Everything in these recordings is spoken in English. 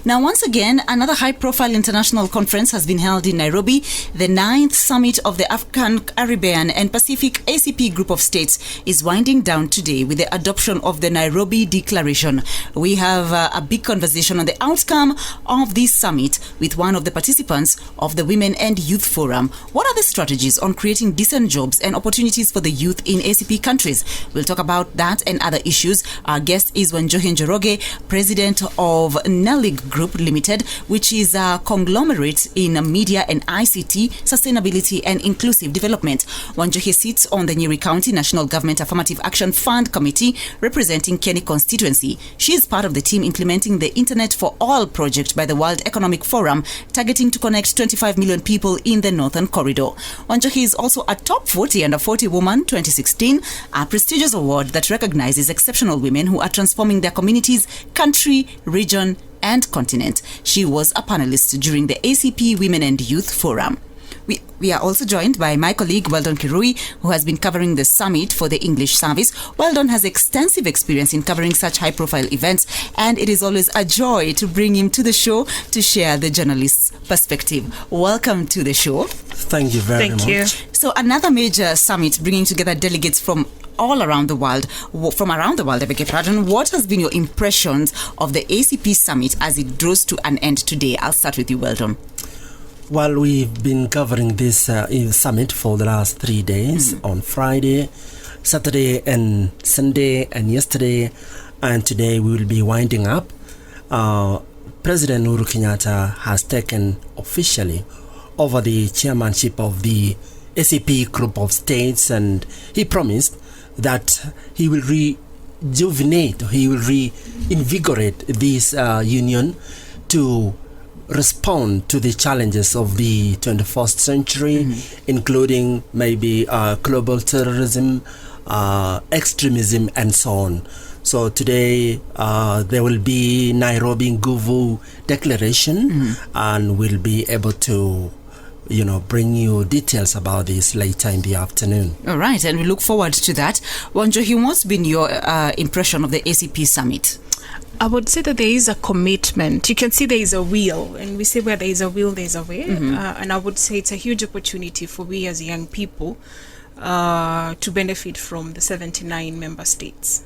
Now, once again, another high-profile international conference has been held in Nairobi. The 9th Summit of the African, Caribbean and Pacific ACP Group of States is winding down today with the adoption of the Nairobi Declaration. We have a big conversation on the outcome of this summit with one of the participants of the Women and Youth Forum. What are the strategies on creating decent jobs and opportunities for the youth in ACP countries? We'll talk about that and other issues. Our guest is Wanjuhi Njoroge, President of Nelig Group Limited, which is a conglomerate in media and ICT, sustainability and inclusive development. Wanjuhi sits on the Nyeri County National Government Affirmative Action Fund Committee representing Keni constituency. She is part of the team implementing the Internet for All project by the World Economic Forum, targeting to connect 25 million people in the Northern Corridor. Wanjuhi is also a top 40 under 40 woman 2016, a prestigious award that recognizes exceptional women who are transforming their communities, country, region, and continent. She was a panelist during the ACP Women and Youth Forum. We are also joined by my colleague Weldon Kirui, who has been covering the summit for the English service. Weldon has extensive experience in covering such high-profile events, and it is always a joy to bring him to the show to share the journalist's perspective. Welcome to the show. Thank you very much. Thank you. So another major summit bringing together delegates from all around the world, I beg your pardon. What has been your impressions of the ACP summit as it draws to an end today? I'll start with you, Weldon. Well, we've been covering this summit for the last 3 days, on Friday, Saturday and Sunday and yesterday, and today we will be winding up. President Uhuru Kenyatta has taken officially over the chairmanship of the ACP Group of States, and he promised that he will reinvigorate this union to respond to the challenges of the 21st century, including maybe global terrorism, extremism, and so on. So today there will be Nairobi Nguvu Declaration, and we'll be able to bring you details about this later in the afternoon. All right, and we look forward to that. Wanjuhi, what's been your impression of the ACP summit? I would say that there is a commitment. You can see there is a will, and we say where there is a will, there is a way. And I would say it's a huge opportunity for we as young people to benefit from the 79 member states.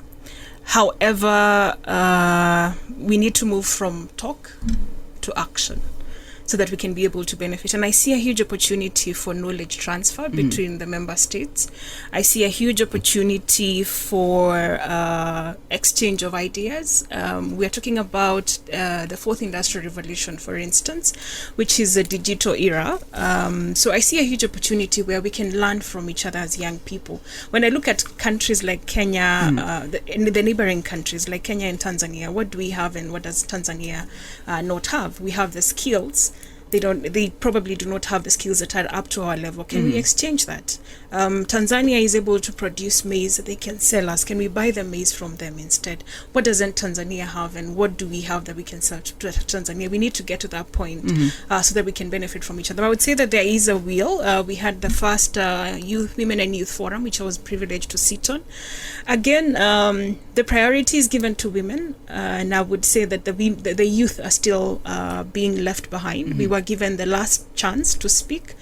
However, we need to move from talk to action, so that we can be able to benefit. And I see a huge opportunity for knowledge transfer between the member states. I see a huge opportunity for exchange of ideas. We are talking about the fourth industrial revolution, for instance, which is a digital era. So I see a huge opportunity where we can learn from each other as young people. When I look at countries like Kenya, the neighboring countries like Kenya and Tanzania, what do we have and what does Tanzania not have? We have the skills. They probably do not have the skills that are up to our level. Can we exchange that? Tanzania is able to produce maize that they can sell us. Can we buy the maize from them instead? What doesn't Tanzania have, and what do we have that we can sell to Tanzania? We need to get to that point so that we can benefit from each other. I would say that there is a will. We had the first Women and Youth Forum, which I was privileged to sit on. Again, the priority is given to women, and I would say that the youth are still being left behind. We were given the last chance to speak.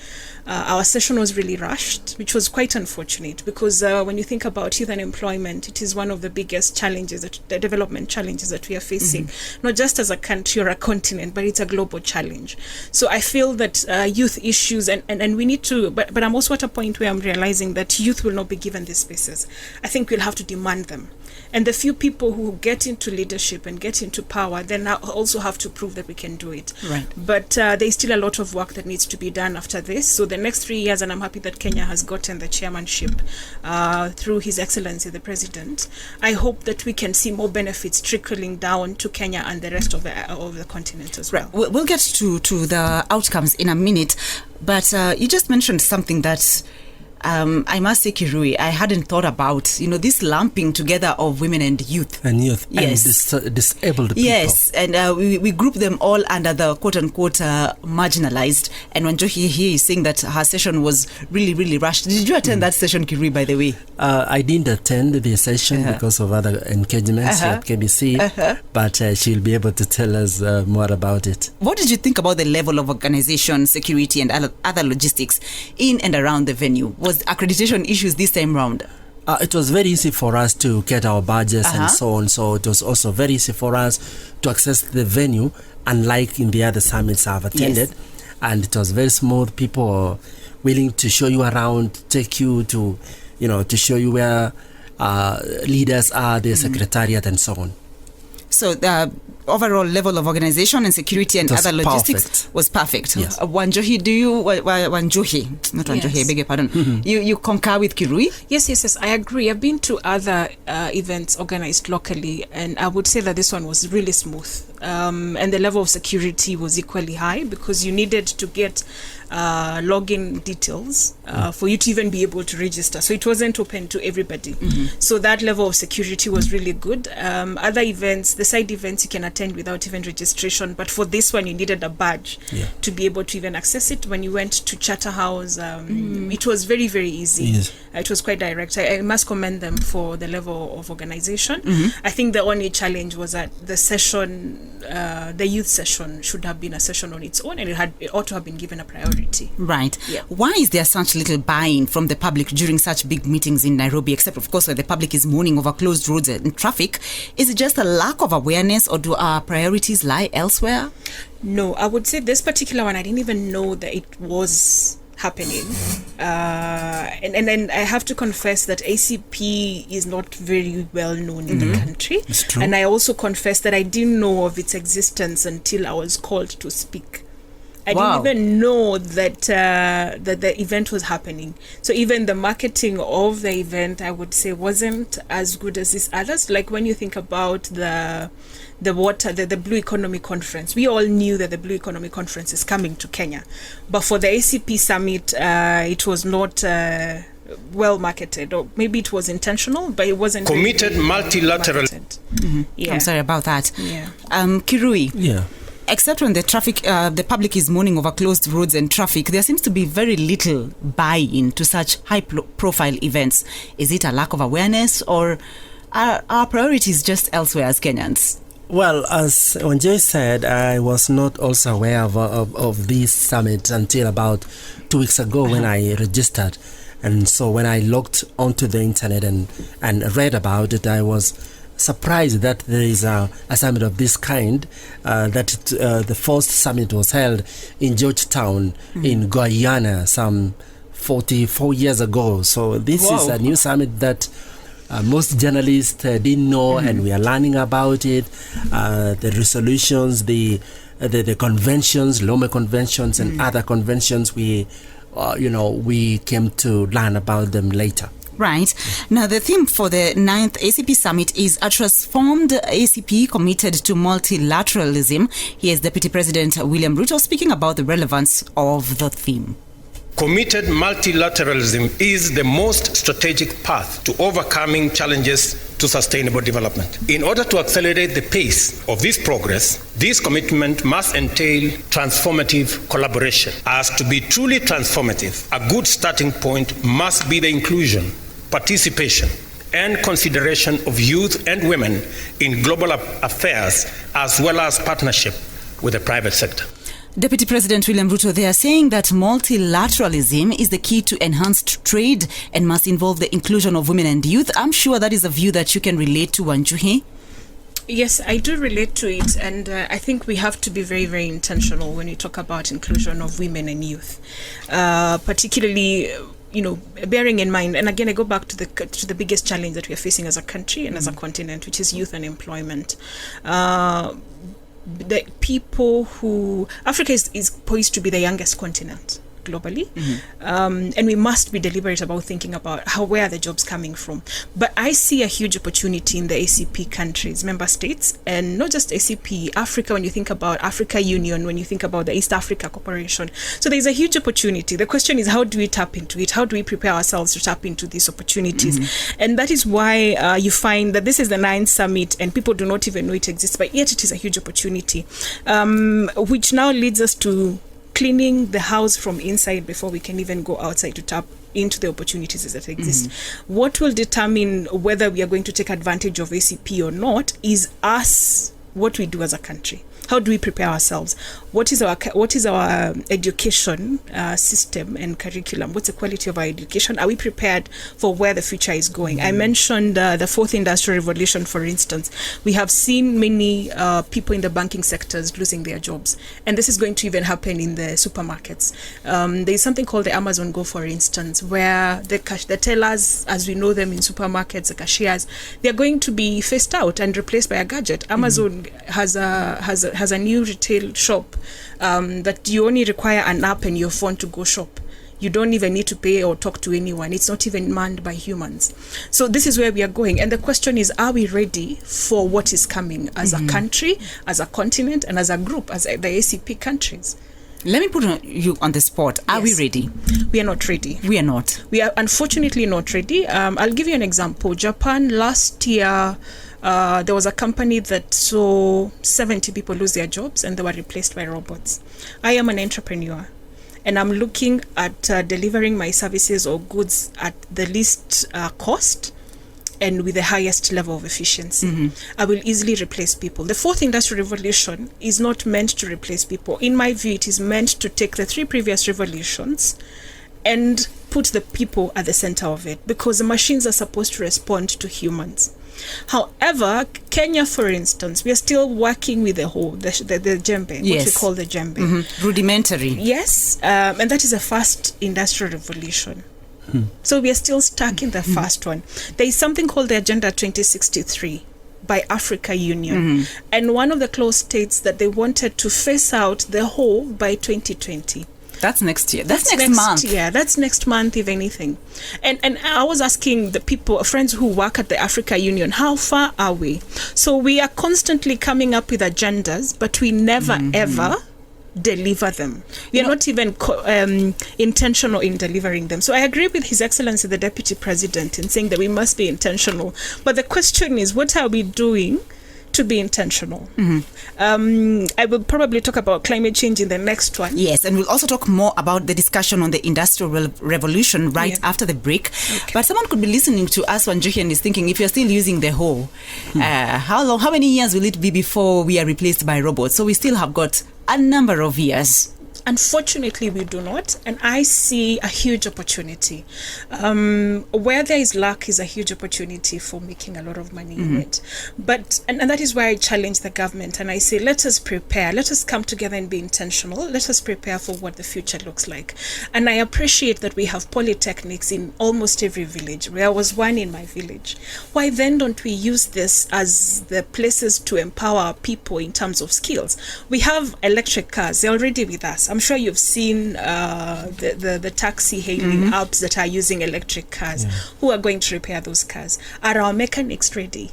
Our session was really rushed, which was quite unfortunate, because when you think about youth unemployment, it is one of the biggest challenges, the development challenges that we are facing, not just as a country or a continent, but it's a global challenge. So I feel that youth issues, and we need to, but I'm also at a point where I'm realizing that youth will not be given these spaces. I think we'll have to demand them. And the few people who get into leadership and get into power then also have to prove that we can do it. Right. But there's still a lot of work that needs to be done after this. So the next 3 years, and I'm happy that Kenya has gotten the chairmanship through His Excellency the President, I hope that we can see more benefits trickling down to Kenya and the rest of the continent as well. Right. We'll get to the outcomes in a minute, but you just mentioned something that I must say, Kirui, I hadn't thought about, this lumping together of women and youth. Yes. And disabled people. Yes, and we group them all under the quote-unquote marginalized. And Wanjuhi here is saying that her session was really, really rushed. Did you attend that session, Kirui, by the way? I didn't attend the session because of other engagements at KBC, but she'll be able to tell us more about it. What did you think about the level of organization, security, and other logistics in and around the venue? Was accreditation issues this time round? It was very easy for us to get our badges and so on. So it was also very easy for us to access the venue, unlike in the other summits I've attended. Yes. And it was very smooth. People were willing to show you around, take you to, to show you where leaders are, the secretariat and so on. So the overall level of organization and security and other logistics was perfect. Yes. Wanjuhi, Wanjuhi, not Wanjuhi, I beg your pardon. You concur with Kirui? Yes. I agree. I've been to other events organized locally, and I would say that this one was really smooth. And the level of security was equally high because you needed to get login details for you to even be able to register. So it wasn't open to everybody. So that level of security was really good. Other events, the side events, you can attend without even registration. But for this one, you needed a badge to be able to even access it. When you went to Charterhouse, it was very, very easy. Yes. It was quite direct. I must commend them for the level of organization. I think the only challenge was that the session, the youth session, should have been a session on its own, and it ought to have been given a priority. Right. Yeah. Why is there such little buy-in from the public during such big meetings in Nairobi, except of course where the public is mourning over closed roads and traffic? Is it just a lack of awareness, or do our priorities lie elsewhere? No, I would say this particular one, I didn't even know that it was happening. And I have to confess that ACP is not very well known in the country. It's true. And I also confess that I didn't know of its existence until I was called to speak. I didn't even know that that the event was happening. So even the marketing of the event, I would say, wasn't as good as these others. Like when you think about the Blue Economy Conference, we all knew that the Blue Economy Conference is coming to Kenya. But for the ACP Summit, it was not well marketed, or maybe it was intentional, but it wasn't committed multilateral. I'm sorry about that. Kirui. Yeah. Except when the traffic, the public is mourning over closed roads and traffic, there seems to be very little buy-in to such high-profile events. Is it a lack of awareness, or are our priorities just elsewhere as Kenyans? Well, as Wanjuhi said, I was not also aware of this summit until about 2 weeks ago when I registered. And so when I logged onto the internet and read about it, I was surprised that there is a summit of this kind, the first summit was held in Georgetown in Guyana some 44 years ago. So this is a new summit that most journalists didn't know, and we are learning about it. The resolutions, the conventions, Lome conventions and other conventions, we came to learn about them later. Right. Now, the theme for the 9th ACP Summit is a transformed ACP committed to multilateralism. Here's Deputy President William Ruto speaking about the relevance of the theme. Committed multilateralism is the most strategic path to overcoming challenges to sustainable development. In order to accelerate the pace of this progress, this commitment must entail transformative collaboration. As to be truly transformative, a good starting point must be the inclusion, participation, and consideration of youth and women in global affairs, as well as partnership with the private sector. Deputy President William Ruto, they are saying that multilateralism is the key to enhanced trade and must involve the inclusion of women and youth. I'm sure that is a view that you can relate to, Wanjuhi. Yes, I do relate to it, and I think we have to be very, very intentional when we talk about inclusion of women and youth, particularly, bearing in mind, and again, I go back to the biggest challenge that we are facing as a country and as a continent, which is youth unemployment. The people Africa is poised to be the youngest continent globally. And we must be deliberate about thinking about where are the jobs coming from. But I see a huge opportunity in the ACP countries, member states, and not just ACP, Africa, when you think about Africa Union, when you think about the East Africa Cooperation. So there's a huge opportunity. The question is, how do we tap into it? How do we prepare ourselves to tap into these opportunities? And that is why you find that this is the 9th summit and people do not even know it exists, but yet it is a huge opportunity, which now leads us to cleaning the house from inside before we can even go outside to tap into the opportunities that exist. What will determine whether we are going to take advantage of ACP or not is us, what we do as a country. How do we prepare ourselves? What is our education system and curriculum? What's the quality of our education? Are we prepared for where the future is going? I mentioned the fourth industrial revolution, for instance. We have seen many people in the banking sectors losing their jobs, and this is going to even happen in the supermarkets. There is something called the Amazon Go, for instance, where the tellers, as we know them in supermarkets, the cashiers, they are going to be phased out and replaced by a gadget. Amazon has a new retail shop that you only require an app and your phone to go shop. You don't even need to pay or talk to anyone. It's not even manned by humans. So this is where we are going. And the question is, are we ready for what is coming as a country, as a continent, and as a group, as the ACP countries? Let me put you on the spot. Are we ready? We are not ready. We are not. We are unfortunately not ready. I'll give you an example. Japan last year, there was a company that saw 70 people lose their jobs and they were replaced by robots. I am an entrepreneur and I'm looking at delivering my services or goods at the least cost and with the highest level of efficiency. I will easily replace people. The fourth industrial revolution is not meant to replace people. In my view, it is meant to take the 3 previous revolutions and put the people at the center of it, because the machines are supposed to respond to humans. However, Kenya, for instance, we are still working with the djembe, what we call the djembe. Rudimentary. Yes, and that is a first industrial revolution. So we are still stuck in the first one. There is something called the Agenda 2063 by Africa Union. And one of the clause states that they wanted to phase out the whole by 2020. That's next year. That's next month. Yeah, that's next month, if anything. And I was asking the people, friends who work at the Africa Union, how far are we? So we are constantly coming up with agendas, but we never ever deliver them. We are not even intentional in delivering them. So I agree with His Excellency the Deputy President in saying that we must be intentional. But the question is, what are we doing to be intentional? I will probably talk about climate change in the next one. Yes, and we'll also talk more about the discussion on the Industrial Revolution right after the break. Okay. But someone could be listening to us, Wanjuhi, and is thinking, if you're still using the hoe, how many years will it be before we are replaced by robots? So we still have got a number of years. Unfortunately, we do not, and I see a huge opportunity. Where there is luck is a huge opportunity for making a lot of money in it. But and that is why I challenge the government, and I say, let us prepare, let us come together and be intentional, let us prepare for what the future looks like. And I appreciate that we have polytechnics in almost every village. There was one in my village. Why then don't we use this as the places to empower people in terms of skills? We have electric cars, they're already with us. I'm sure you've seen the taxi hailing apps that are using electric cars. Who are going to repair those cars? Are our mechanics ready?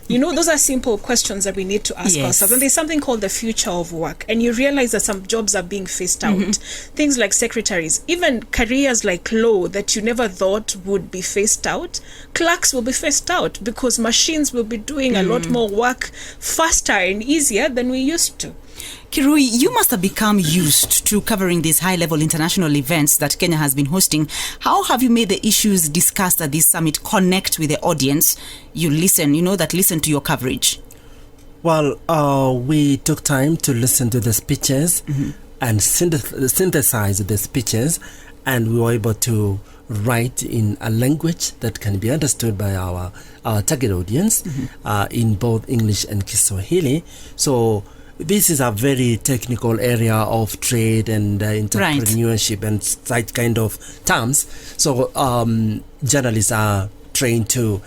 Those are simple questions that we need to ask ourselves. And there's something called the future of work. And you realize that some jobs are being phased out. Things like secretaries, even careers like law that you never thought would be phased out. Clerks will be phased out because machines will be doing a lot more work faster and easier than we used to. Kirui, you must have become used to covering these high-level international events that Kenya has been hosting. How have you made the issues discussed at this summit connect with the audience you listen to your coverage? Well, we took time to listen to the speeches and synthesize the speeches, and we were able to write in a language that can be understood by our target audience in both English and Kiswahili. So this is a very technical area of trade and entrepreneurship and that kind of terms. So journalists are trained to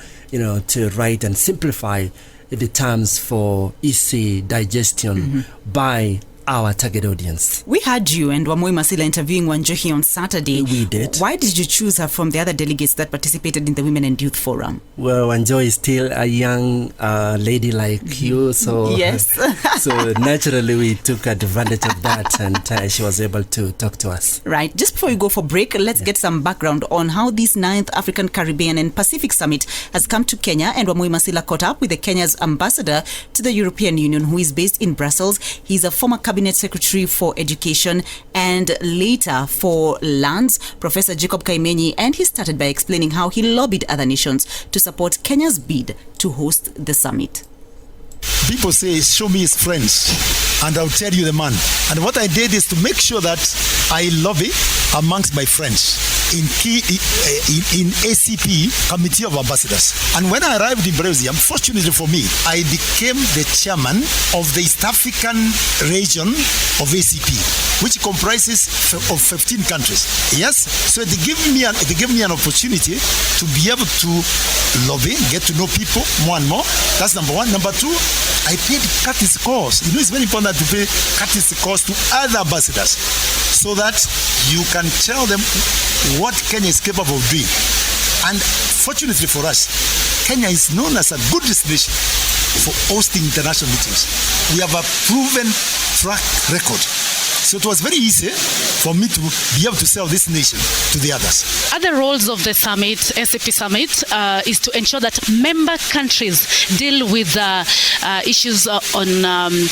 write and simplify the terms for easy digestion by our target audience. We had you and Wamui Masila interviewing Wanjuhi on Saturday. We did. Why did you choose her from the other delegates that participated in the Women and Youth Forum? Well, Wanjuhi is still a young lady like you, so yes. So naturally we took advantage of that, and she was able to talk to us. Right. Just before we go for break, let's get some background on how this 9th African, Caribbean and Pacific Summit has come to Kenya. And Wamui Masila caught up with the Kenya's ambassador to the European Union, who is based in Brussels. He's a former cabinet secretary for education and later for lands, Professor Jacob Kaimenyi, and he started by explaining how he lobbied other nations to support Kenya's bid to host the summit. People say, show me his friends, and I'll tell you the man. And what I did is to make sure that I lobby amongst my friends in ACP, Committee of Ambassadors. And when I arrived in Belgium, fortunately for me, I became the chairman of the East African region of ACP, which comprises of 15 countries. Yes, so they give me an opportunity to be able to lobby, get to know people more and more. That's number one. Number two, I paid courtesy calls. You know, it's very important to pay courtesy calls to other ambassadors so that you can tell them what Kenya is capable of doing. And fortunately for us, Kenya is known as a good destination for hosting international meetings. We have a proven track record. So it was very easy for me to be able to sell this nation to the others. Other roles of the summit, SAP summit, is to ensure that member countries deal with issues on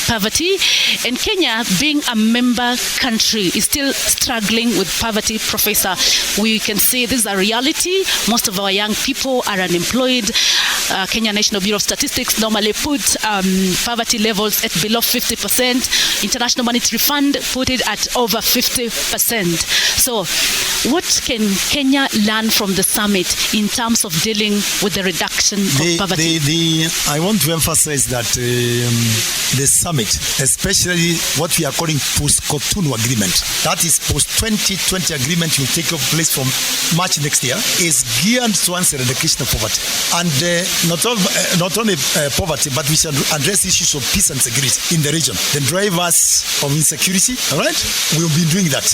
poverty. And Kenya, being a member country, is still struggling with poverty, Professor. We can say this is a reality. Most of our young people are unemployed. Kenya National Bureau of Statistics normally put poverty levels at below 50%. International Monetary Fund put it at over 50%. So what can Kenya learn from the summit in terms of dealing with the reduction of poverty? I want to emphasize that the summit, especially what we are calling post-Cotonou agreement, that is post-2020 agreement will take place from March next year, is geared to answer eradication of poverty. And not only poverty, but we shall address issues of peace and security in the region. The drivers of insecurity, all right? We'll be doing that.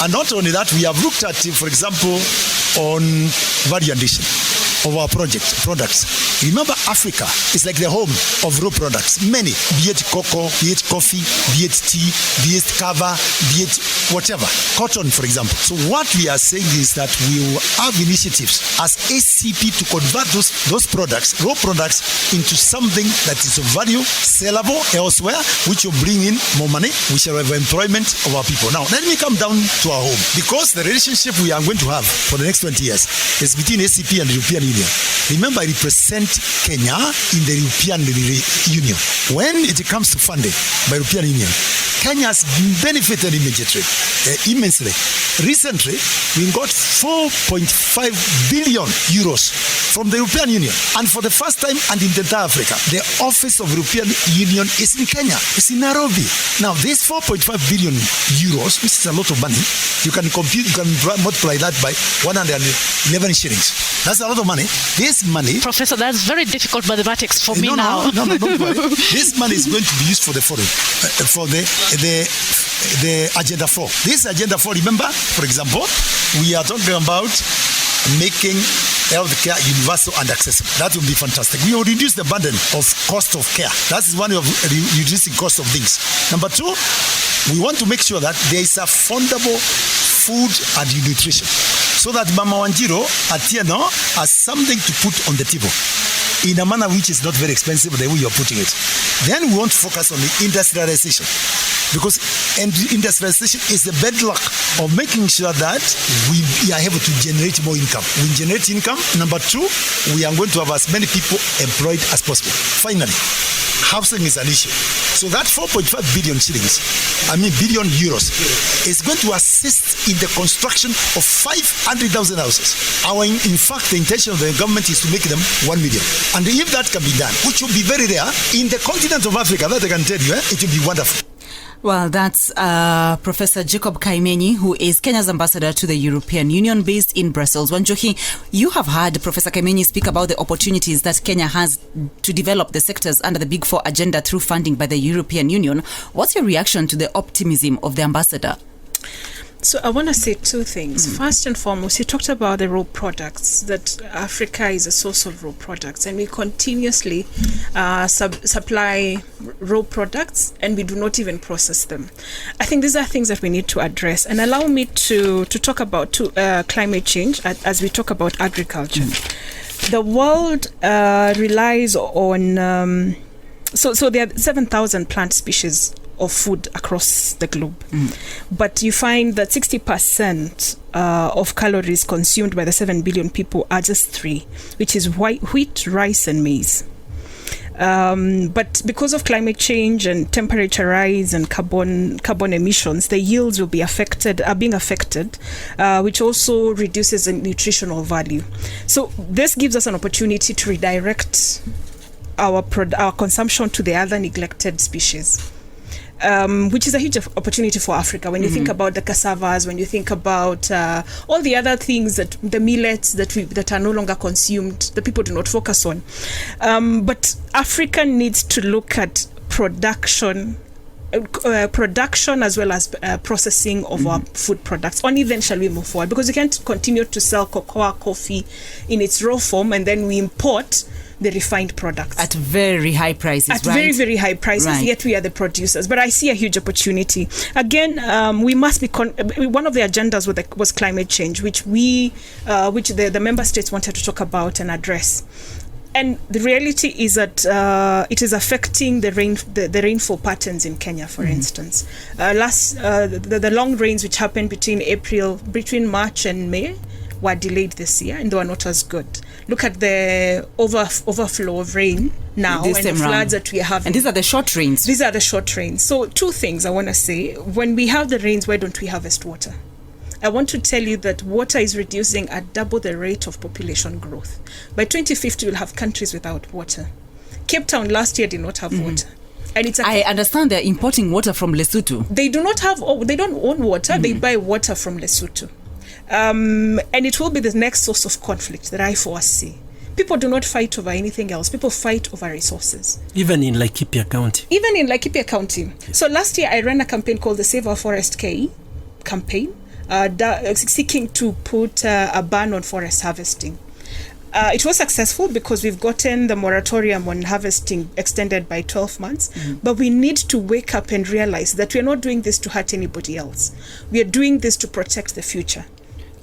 And not only that, we have looked at, for example, on value addition of our products. Remember, Africa is like the home of raw products. Many, be it cocoa, be it coffee, be it tea, be it kava, be it whatever. Cotton, for example. So what we are saying is that we will have initiatives as ACP to convert those products, raw products, into something that is of value, sellable elsewhere, which will bring in more money. We shall have employment of our people. Now, let me come down to our home. Because the relationship we are going to have for the next 20 years is between ACP and the European Union. Remember, I represent Kenya in the European Union. When it comes to funding by European Union, Kenya has benefited immensely. Recently, we got 4.5 billion euros from the European Union. And for the first time and in the entire Africa, the Office of European Union is in Kenya. It's in Nairobi. Now, this 4.5 billion euros, which is a lot of money, you can multiply that by 111 shillings. That's a lot of money. This money... Professor, that's very difficult mathematics for me now. No, don't worry. This money is going to be used for the forum, for the Agenda 4. This Agenda 4, remember, for example, we are talking about making healthcare universal and accessible. That will be fantastic. We will reduce the burden of cost of care. That is one of reducing cost of things. Number two, we want to make sure that there is affordable food and nutrition, so that Mama Wanjiro Atieno has something to put on the table in a manner which is not very expensive the way you're putting it. Then we want to focus on the industrialization, because industrialization is the bedrock of making sure that we are able to generate more income. We generate income. Number two, we are going to have as many people employed as possible. Finally, housing is an issue. So that 4.5 billion euros is going to assist in the construction of 500,000 houses. In fact, the intention of the government is to make them 1 million. And if that can be done, which will be very rare in the continent of Africa, that I can tell you, it will be wonderful. Well, that's Professor Jacob Kaimenyi, who is Kenya's ambassador to the European Union based in Brussels. Wanjuhi, you have heard Professor Kaimenyi speak about the opportunities that Kenya has to develop the sectors under the Big Four agenda through funding by the European Union. What's your reaction to the optimism of the ambassador? So I want to say two things. First and foremost, he talked about the raw products, that Africa is a source of raw products, and we continuously supply raw products, and we do not even process them. I think these are things that we need to address. And allow me to talk about climate change as we talk about agriculture. The world relies on... So there are 7,000 plant species of food across the globe. But you find that 60% of calories consumed by the 7 billion people are just three, which is wheat, rice, and maize. But because of climate change and temperature rise and carbon emissions, the yields are being affected, which also reduces the nutritional value. So this gives us an opportunity to redirect our consumption to the other neglected species. Which is a huge opportunity for Africa. When you think about the cassavas, when you think about all the other things, that the millets that are no longer consumed, the people do not focus on. But Africa needs to look at production as well as processing of our food products. Only then shall we move forward, because we can't continue to sell cocoa, coffee in its raw form, and then we import the refined products at very high prices, at very, very high prices, yet we are the producers. But I see a huge opportunity. Again, we must be one of the agendas was climate change, which the member states wanted to talk about and address. And the reality is that it is affecting the rainfall patterns in Kenya, for instance. The long rains which happened between March and May were delayed this year, and they were not as good. Look at the overflow of rain now and the floods that we are having. And these are the short rains. These are the short rains. So two things I want to say. When we have the rains, why don't we harvest water? I want to tell you that water is reducing at double the rate of population growth. By 2050, we'll have countries without water. Cape Town last year did not have water. And I understand they're importing water from Lesotho. They don't own water. They buy water from Lesotho. And it will be the next source of conflict that I foresee. People do not fight over anything else. People fight over resources. Even in Laikipia County. So last year I ran a campaign called the Save Our Forest KE campaign, seeking to put a ban on forest harvesting. It was successful because we've gotten the moratorium on harvesting extended by 12 months. But we need to wake up and realize that we're not doing this to hurt anybody else. We are doing this to protect the future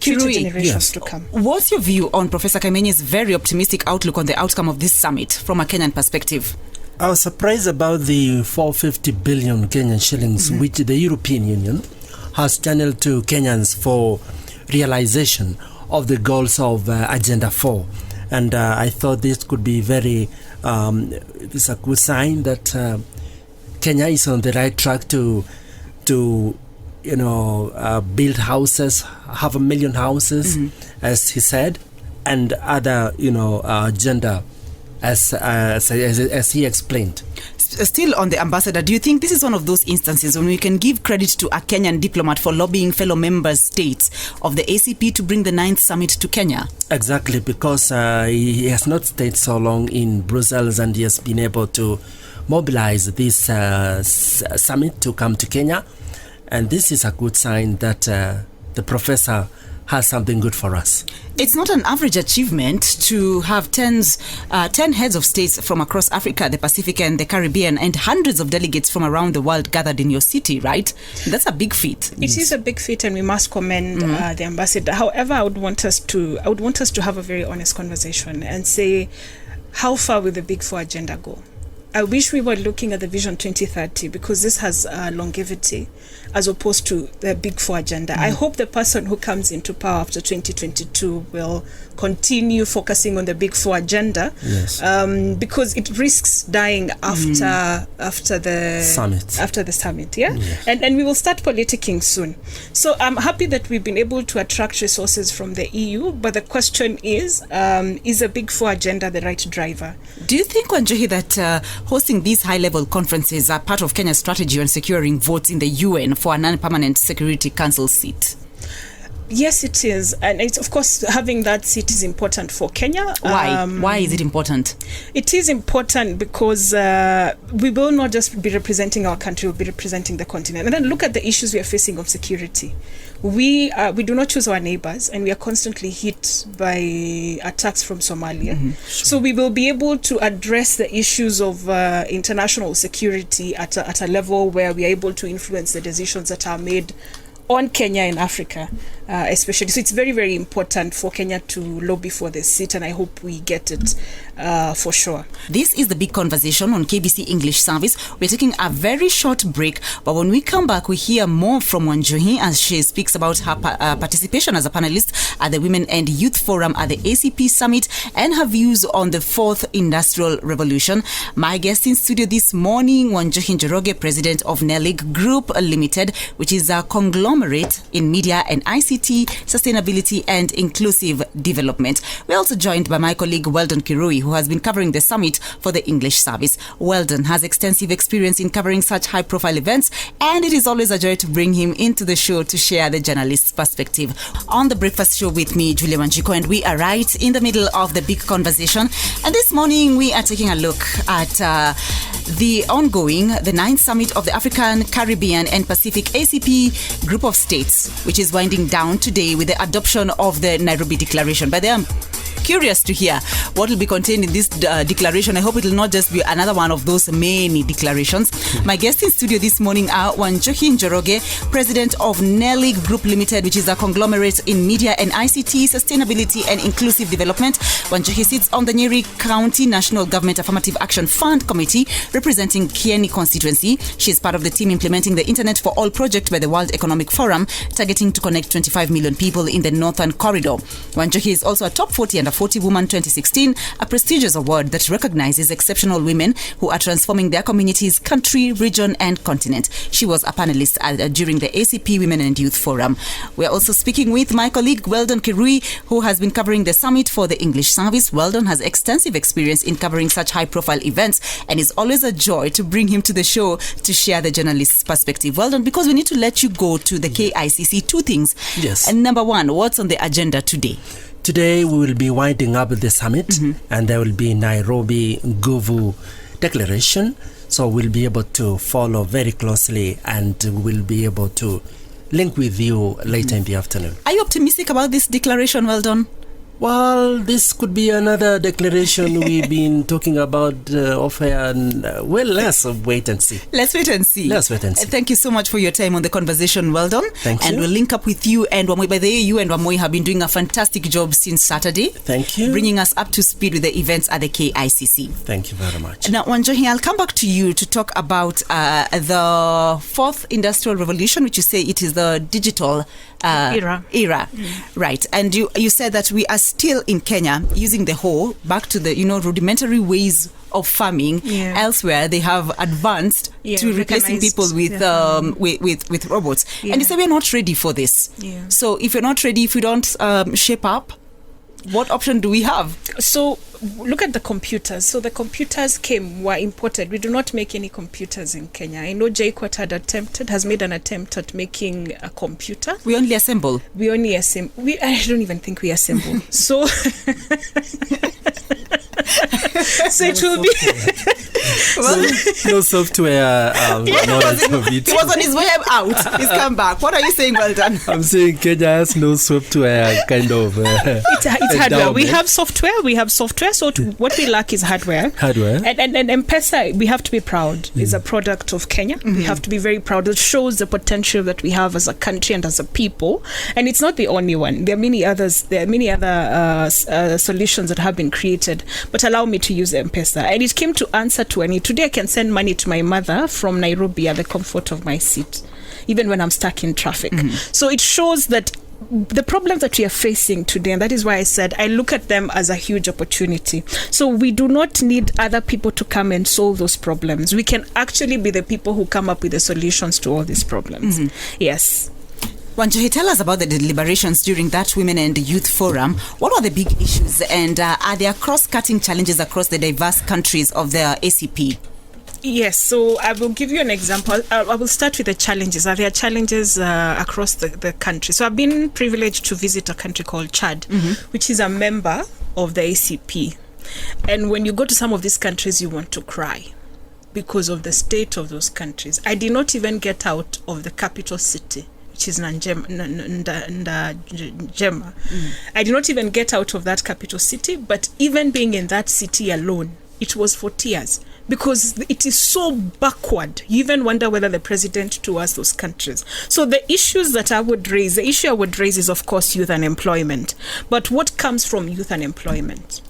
generations to come. What's your view on Professor Kaimenyi's very optimistic outlook on the outcome of this summit from a Kenyan perspective? I was surprised about the 450 billion Kenyan shillings which the European Union has channeled to Kenyans for realization of the goals of Agenda 4. And I thought this could be it's a good sign that Kenya is on the right track to build houses, 500,000 houses, as he said, and other, agenda as he explained. Still on the ambassador, do you think this is one of those instances when we can give credit to a Kenyan diplomat for lobbying fellow member states of the ACP to bring the 9th summit to Kenya? Exactly, because he has not stayed so long in Brussels, and he has been able to mobilize this summit to come to Kenya. And this is a good sign that the professor has something good for us. It's not an average achievement to have 10 heads of states from across Africa, the Pacific and the Caribbean, and hundreds of delegates from around the world gathered in your city, right? That's a big feat. It is a big feat, and we must commend the ambassador. However, I would want us to have a very honest conversation and say, how far will the Big Four agenda go? I wish we were looking at the Vision 2030, because this has longevity as opposed to the Big Four agenda. I hope the person who comes into power after 2022 will continue focusing on the Big Four agenda, because it risks dying after the summit. And we will start politicking soon. So I'm happy that we've been able to attract resources from the EU, but the question is a Big Four agenda the right driver? Do you think, Wanjuhi, that hosting these high-level conferences are part of Kenya's strategy on securing votes in the UN for a non-permanent Security Council seat. Yes, it is. And it's, of course, having that seat is important for Kenya. Why? Why is it important? It is important because we will not just be representing our country, we'll be representing the continent. And then look at the issues we are facing of security. We do not choose our neighbors, and we are constantly hit by attacks from Somalia. Mm-hmm. So we will be able to address the issues of international security at a level where we are able to influence the decisions that are made on Kenya and Africa, especially. So it's very, very important for Kenya to lobby for this seat, and I hope we get it for sure. This is the big conversation on KBC English service. We're taking a very short break, but when we come back, we hear more from Wanjuhi as she speaks about her participation as a panelist at the Women and Youth Forum at the ACP Summit and her views on the fourth industrial revolution. My guest in studio this morning, Wanjuhi Njoroge, president of Nelig Group Limited, which is a conglomerate in media and ICT, sustainability and inclusive development. We're also joined by my colleague Weldon Kirui, who has been covering the summit for the English service. Weldon has extensive experience in covering such high-profile events, and it is always a joy to bring him into the show to share the journalist's perspective. On the breakfast show with me, Julia Wanjiko, and we are right in the middle of the big conversation. And this morning, we are taking a look at the 9th summit of the African, Caribbean and Pacific ACP Group of States, which is winding down today with the adoption of the Nairobi Declaration. But I'm curious to hear what will be contained in this declaration. I hope it will not just be another one of those many declarations. My guests in studio this morning are Wanjuhi Njoroge, president of Nelig Group Limited, which is a conglomerate in media and ICT, sustainability and inclusive development. Wanjuhi sits on the Nyeri County National Government Affirmative Action Fund Committee, representing Kieni constituency. She is part of the team implementing the Internet for All project by the World Economic Forum, targeting to connect 25 million people in the Northern Corridor. Wanjuhi is also a top 40 and a 40 Woman 2016, a prestigious award that recognizes exceptional women who are transforming their communities, country, region and continent. She was a panelist during the ACP Women and Youth Forum. We are also speaking with my colleague Weldon Kirui, who has been covering the summit for the English service. Weldon has extensive experience in covering such high-profile events, and it's always a joy to bring him to the show to share the journalist's perspective. Weldon, because we need to let you go to the KICC, two things. Yes. And number one, what's on the agenda today? Today we will be winding up the summit, and there will be Nairobi Guvu Declaration. So we'll be able to follow very closely, and we'll be able to link with you later in the afternoon. Are you optimistic about this declaration, Weldon? Well, this could be another declaration we've been talking about off-air, and let's wait and see. Let's wait and see. Thank you so much for your time on the conversation, Weldon. Thank you. And we'll link up with you and Wamoi. By the way, you and Wamoi have been doing a fantastic job since Saturday. Thank you. Bringing us up to speed with the events at the KICC. Thank you very much. Now, Wanjuhi, I'll come back to you to talk about the fourth industrial revolution, which you say it is the digital era. Right. And you said that we are still in Kenya using the hoe back to the rudimentary ways of farming. Elsewhere they have advanced to replacing people with robots. And you say we're not ready for this. So if you're not ready, if we don't shape up, what option do we have? So look at the computers. So the computers were imported. We do not make any computers in Kenya. I know JKUAT has made an attempt at making a computer. We only assemble. I don't even think we assemble. So so it will be no software. He was on his way out. He's come back. What are you saying, Weldon? I'm saying Kenya has no software kind of. It's hardware. We have software. So what we lack is hardware. And M-Pesa, we have to be proud, is a product of Kenya. We have to be very proud. It shows the potential that we have as a country and as a people. And it's not the only one. There are many others. There are many other solutions that have been created. But allow me to use M-Pesa. And it came to answer to a need. Today I can send money to my mother from Nairobi at the comfort of my seat, even when I'm stuck in traffic. So it shows that the problems that we are facing today, and that is why I said I look at them as a huge opportunity. So we do not need other people to come and solve those problems. We can actually be the people who come up with the solutions to all these problems. Yes. Wanjuhi, tell us about the deliberations during that Women and Youth Forum. What are the big issues, and are there cross-cutting challenges across the diverse countries of the ACP? Yes, so I will give you an example. I will start with the challenges. There are challenges across the country. So I've been privileged to visit a country called Chad, which is a member of the ACP. And when you go to some of these countries, you want to cry because of the state of those countries. I did not even get out of the capital city, which is Njema. I did not even get out of that capital city, but even being in that city alone, it was for tears because it is so backward. You even wonder whether the president tours those countries. So the issues that I would raise, the issue I would raise is, of course, youth unemployment. But what comes from youth unemployment?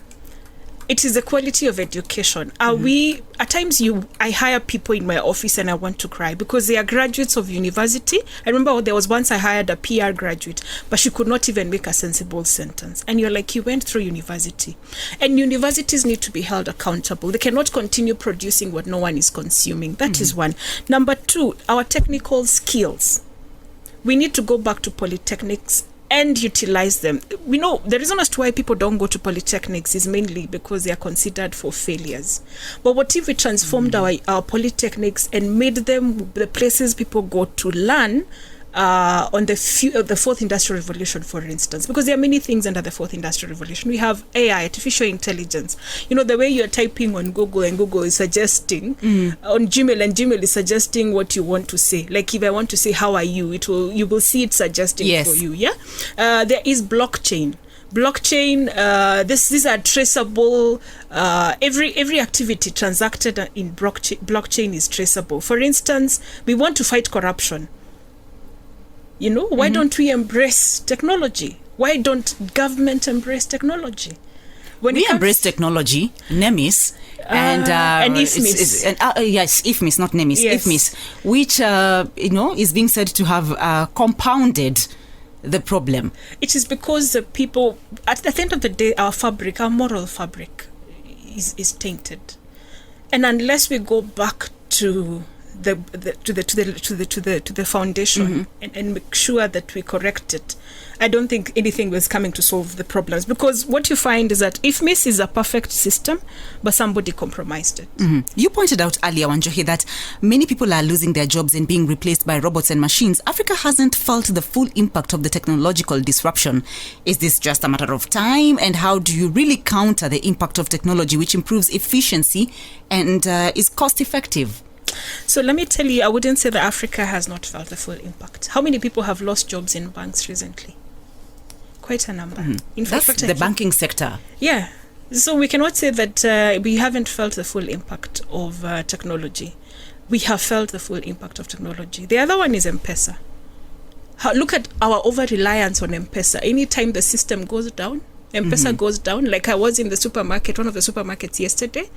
It is the quality of education. Are we, at times I hire people in my office and I want to cry because they are graduates of university. I remember there was once I hired a PR graduate, but she could not even make a sensible sentence. And you're like, you went through university. And universities need to be held accountable. They cannot continue producing what no one is consuming. That is one. Number two, our technical skills. We need to go back to polytechnics and utilize them. We know the reason as to why people don't go to polytechnics is mainly because they are considered for failures. But what if we transformed our polytechnics and made them the places people go to learn on the fourth industrial revolution, for instance? Because there are many things under the fourth industrial revolution. We have AI, artificial intelligence. You know, the way you're typing on Google and Google is suggesting on Gmail, and Gmail is suggesting what you want to say. Like if I want to say how are you, you will see it suggesting for you. There is blockchain. These are traceable. Every activity transacted in blockchain is traceable. For instance, we want to fight corruption. You know, why don't we embrace technology? Why don't government embrace technology? We embrace technology, NEMIS, and IFMIS. Yes, IFMIS, not NEMIS. Yes. IFMIS, which is being said to have compounded the problem. It is because the people, at the end of the day, our moral fabric, is tainted, and unless we go back to the foundation and make sure that we correct it, I don't think anything was coming to solve the problems. Because what you find is that IFMIS is a perfect system, but somebody compromised it. You pointed out earlier, Wanjuhi, that many people are losing their jobs and being replaced by robots and machines. Africa hasn't felt the full impact of the technological disruption. Is this just a matter of time? And how do you really counter the impact of technology, which improves efficiency and is cost effective? So let me tell you, I wouldn't say that Africa has not felt the full impact. How many people have lost jobs in banks recently? Quite a number. In fact, that's the banking sector. Yeah. So we cannot say that we haven't felt the full impact of technology. We have felt the full impact of technology. The other one is M-Pesa. Look at our over-reliance on M-Pesa. Anytime the system goes down, M-Pesa goes down. Like I was in the supermarket, one of the supermarkets yesterday,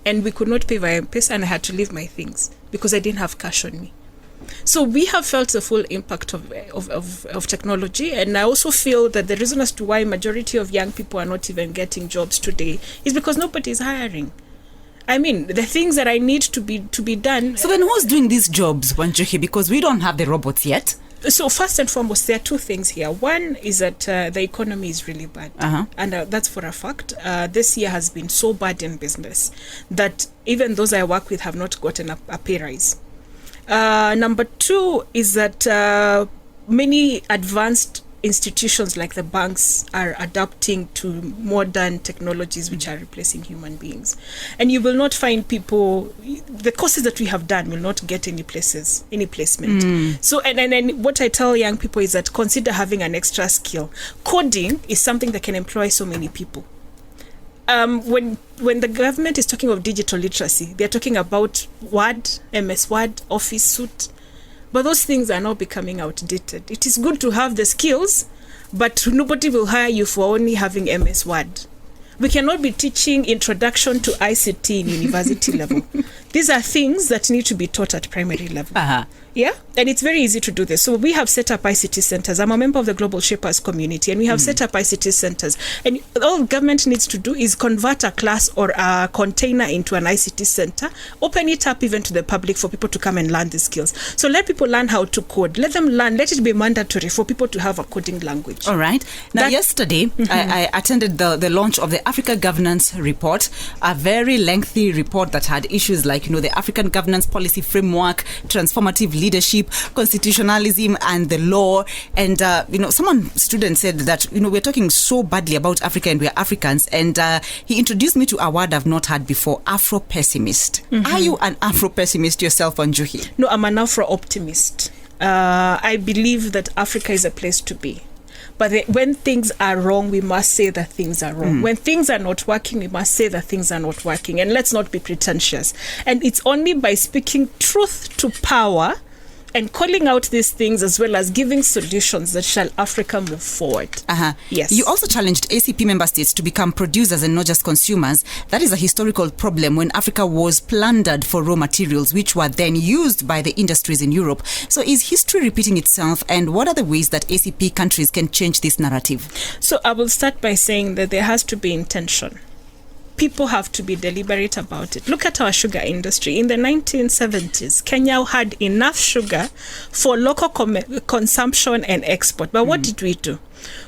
and we could not pay via M-Pesa, and I had to leave my things because I didn't have cash on me. So we have felt the full impact of technology, and I also feel that the reason as to why majority of young people are not even getting jobs today is because nobody is hiring. I mean, the things that I need to be done. So then who's doing these jobs, Wanjuhi? Because we don't have the robots yet. So first and foremost, there are two things here. One is that the economy is really bad. And that's for a fact. This year has been so bad in business that even those I work with have not gotten a pay rise. Number two is that many advanced institutions like the banks are adapting to modern technologies which are replacing human beings. And you will not find people, the courses that we have done will not get any placement. So, and what I tell young people is that consider having an extra skill. Coding is something that can employ so many people. When the government is talking of digital literacy, they're talking about Word, MS Word, Office Suite. But those things are now becoming outdated. It is good to have the skills, but nobody will hire you for only having MS Word. We cannot be teaching introduction to ICT in university level. These are things that need to be taught at primary level. Yeah, and it's very easy to do this. So we have set up ICT centers. I'm a member of the Global Shapers community, and we have set up ICT centers. And all government needs to do is convert a class or a container into an ICT center, open it up even to the public for people to come and learn these skills. So let people learn how to code. Let them learn. Let it be mandatory for people to have a coding language. All right. Now, yesterday, I attended the launch of the Africa Governance Report, a very lengthy report that had issues like, the African Governance Policy Framework, transformative leadership, constitutionalism, and the law. And student said that we're talking so badly about Africa and we're Africans, and he introduced me to a word I've not heard before: Afro-pessimist. Are you an Afro-pessimist yourself, Wanjuhi? No, I'm an Afro-optimist. I believe that Africa is a place to be. But when things are wrong, we must say that things are wrong. When things are not working, we must say that things are not working. And let's not be pretentious. And it's only by speaking truth to power and calling out these things, as well as giving solutions, that shall Africa move forward. Yes. You also challenged ACP member states to become producers and not just consumers. That is a historical problem when Africa was plundered for raw materials, which were then used by the industries in Europe. So is history repeating itself, and what are the ways that ACP countries can change this narrative? So I will start by saying that there has to be intention. People have to be deliberate about it. Look at our sugar industry. In the 1970s, Kenya had enough sugar for local consumption and export. But what did we do?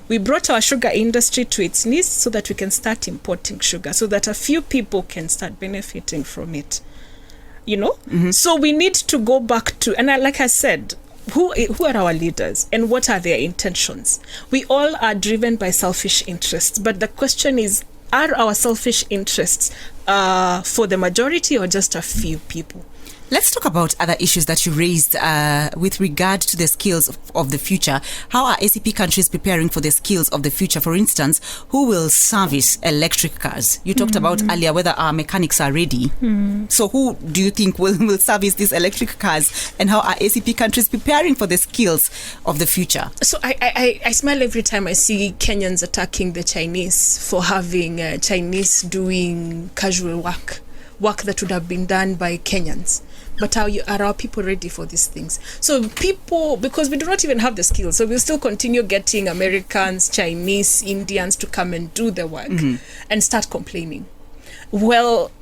We brought our sugar industry to its knees so that we can start importing sugar, so that a few people can start benefiting from it. So we need to go back to, and like I said, who are our leaders and what are their intentions? We all are driven by selfish interests, but the question is, are our selfish interests for the majority or just a few people? Let's talk about other issues that you raised with regard to the skills of the future. How are ACP countries preparing for the skills of the future? For instance, who will service electric cars? You talked about earlier whether our mechanics are ready. So who do you think will service these electric cars? And how are ACP countries preparing for the skills of the future? So I smile every time I see Kenyans attacking the Chinese for having Chinese doing casual work that would have been done by Kenyans. But are our people ready for these things? So people, because we do not even have the skills, so we'll still continue getting Americans, Chinese, Indians to come and do the work and start complaining. Well,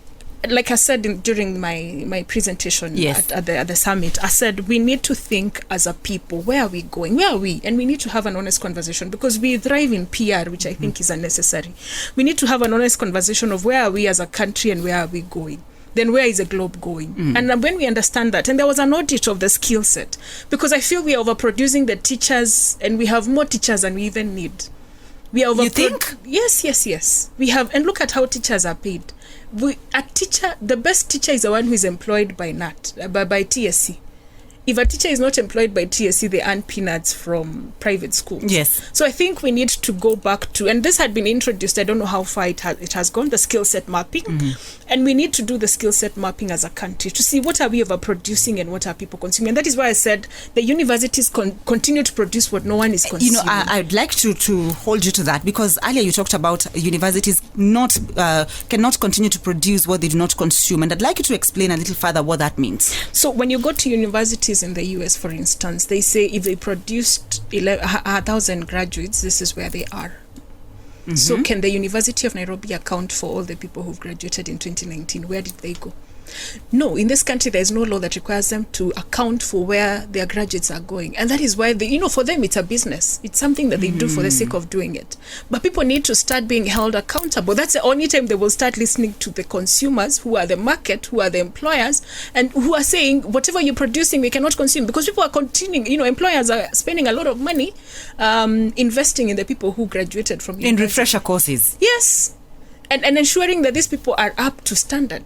like I said during my presentation at the summit, I said we need to think as a people, where are we going? Where are we? And we need to have an honest conversation, because we thrive in PR, which I think is unnecessary. We need to have an honest conversation of where are we as a country and where are we going? Then where is the globe going? And when we understand that, and there was an audit of the skill set, because I feel we are overproducing the teachers, and we have more teachers than we even need. We are You think? Yes. We have, and look at how teachers are paid. The best teacher is the one who is employed by TSC. If a teacher is not employed by TSC, they earn peanuts from private schools. Yes. So I think we need to go back to, and this had been introduced, I don't know how far it has gone, the skill set mapping. And we need to do the skill set mapping as a country to see what are we overproducing and what are people consuming. And that is why I said the universities continue to produce what no one is consuming. I'd like to hold you to that, because earlier you talked about universities cannot continue to produce what they do not consume. And I'd like you to explain a little further what that means. So when you go to universities in the US, for instance, they say if they produced 1,000 graduates, this is where they are. So can the University of Nairobi account for all the people who've graduated in 2019? Where did they go? No, in this country, there's no law that requires them to account for where their graduates are going. And that is why, for them, it's a business. It's something that they do for the sake of doing it. But people need to start being held accountable. That's the only time they will start listening to the consumers, who are the market, who are the employers, and who are saying, whatever you're producing, we cannot consume. Because people are continuing, employers are spending a lot of money investing in the people who graduated from university. In refresher courses. Yes. And ensuring that these people are up to standard.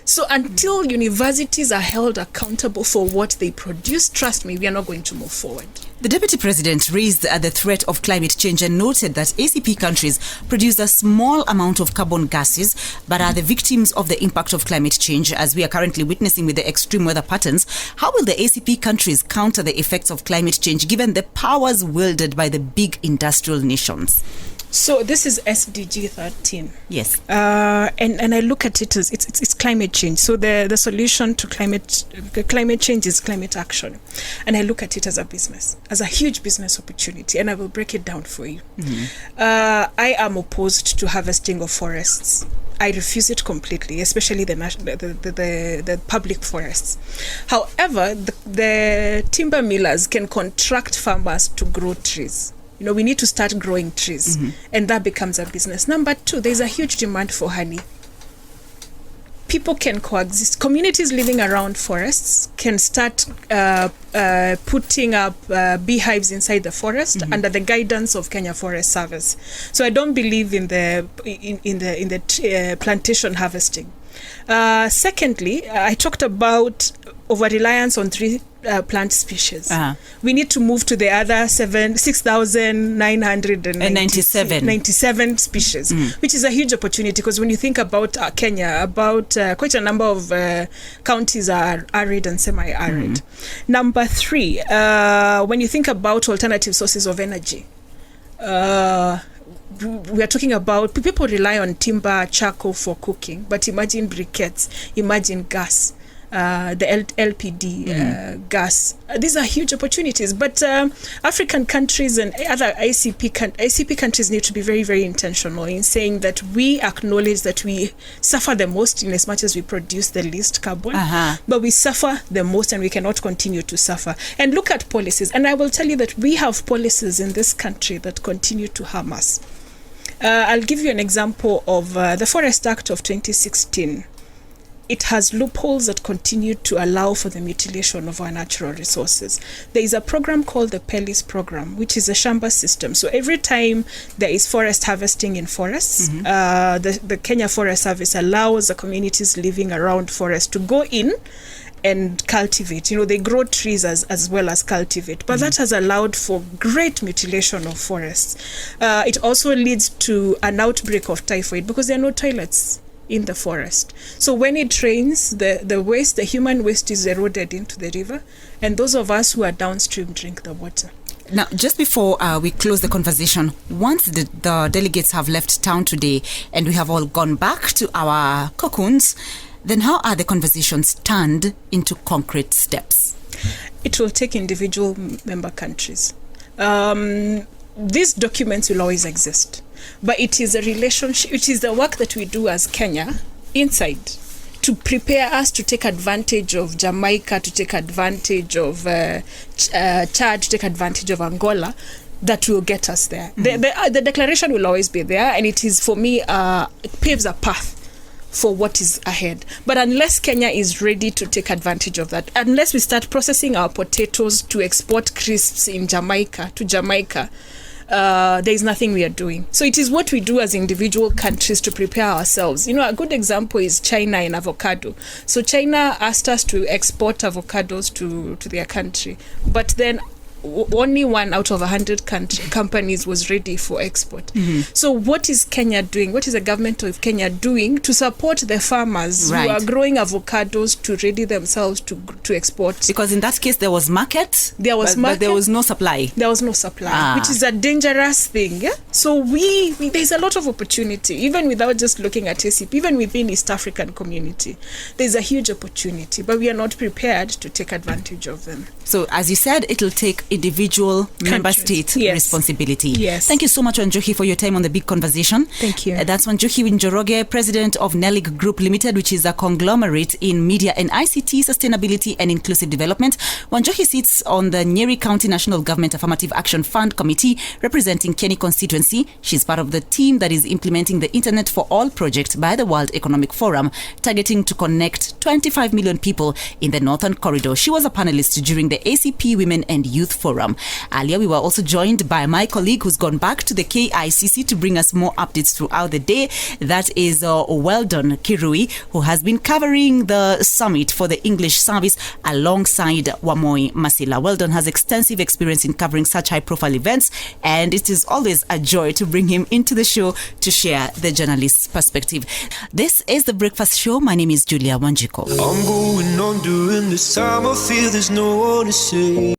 So until universities are held accountable for what they produce, trust me, we are not going to move forward. The Deputy President raised the threat of climate change and noted that ACP countries produce a small amount of carbon gases but are the victims of the impact of climate change, as we are currently witnessing with the extreme weather patterns. How will the ACP countries counter the effects of climate change given the powers wielded by the big industrial nations? So this is SDG 13. Yes. And I look at it as it's climate change. So the solution to climate change is climate action. And I look at it as a business, as a huge business opportunity. And I will break it down for you. I am opposed to harvesting of forests. I refuse it completely, especially the public forests. However, the timber millers can contract farmers to grow trees. We need to start growing trees, and that becomes a business. Number 2, there's a huge demand for honey. People can coexist. Communities living around forests can start putting up beehives inside the forest under the guidance of Kenya Forest Service. So I don't believe in the plantation harvesting. Secondly, I talked about over-reliance on 3 plant species. We need to move to the other 6,997 species, which is a huge opportunity, because when you think about Kenya, about quite a number of counties are arid and semi-arid. Number 3, when you think about alternative sources of energy, we are talking about people rely on timber, charcoal for cooking, but imagine briquettes, imagine gas. The LPD gas. These are huge opportunities, but African countries and other ACP countries need to be very, very intentional in saying that we acknowledge that we suffer the most in as much as we produce the least carbon, but we suffer the most and we cannot continue to suffer. And look at policies, and I will tell you that we have policies in this country that continue to harm us. I'll give you an example of the Forest Act of 2016. It has loopholes that continue to allow for the mutilation of our natural resources. There is a program called the PELIS program, which is a shamba system. So every time there is forest harvesting in forests, the Kenya Forest Service allows the communities living around forests to go in and cultivate. They grow trees as well as cultivate. But that has allowed for great mutilation of forests. It also leads to an outbreak of typhoid because there are no toilets in the forest. So when it rains, the waste, the human waste, is eroded into the river, and those of us who are downstream drink the water. Now, just before we close the conversation, once the delegates have left town today and we have all gone back to our cocoons, then how are the conversations turned into concrete steps? It will take individual member countries. These documents will always exist. But it is a relationship, it is the work that we do as Kenya inside to prepare us to take advantage of Jamaica, to take advantage of Chad, to take advantage of Angola, that will get us there. The declaration will always be there, and it is, for me, it paves a path for what is ahead. But unless Kenya is ready to take advantage of that, unless we start processing our potatoes to export crisps in Jamaica, there is nothing we are doing. So it is what we do as individual countries to prepare ourselves. A good example is China in avocado. So China asked us to export avocados to their country, but then only 1 out of 100 companies was ready for export. So what is Kenya doing? What is the government of Kenya doing to support the farmers who are growing avocados to ready themselves to export? Because in that case, there was market. But there was no supply. There was no supply, which is a dangerous thing. Yeah? So there's a lot of opportunity, even without just looking at ACP, even within East African community. There's a huge opportunity, but we are not prepared to take advantage of them. So as you said, it'll take individual member state responsibility. Yes. Thank you so much, Wanjuhi, for your time on the big conversation. Thank you. That's Wanjuhi Njoroge, president of Nelig Group Limited, which is a conglomerate in media and ICT, sustainability and inclusive development. Wanjuhi sits on the Nyeri County National Government Affirmative Action Fund Committee, representing Kenny constituency. She's part of the team that is implementing the Internet for All project by the World Economic Forum, targeting to connect 25 million people in the Northern Corridor. She was a panelist during the ACP Women and Youth Forum. Earlier, we were also joined by my colleague who's gone back to the KICC to bring us more updates throughout the day. That is Weldon Kirui, who has been covering the summit for the English service alongside Wamoi Masila. Weldon has extensive experience in covering such high-profile events, and it is always a joy to bring him into the show to share the journalist's perspective. This is The Breakfast Show. My name is Julia Wanjuhi Njoroge. I'm going on during this time. I feel there's no one to say.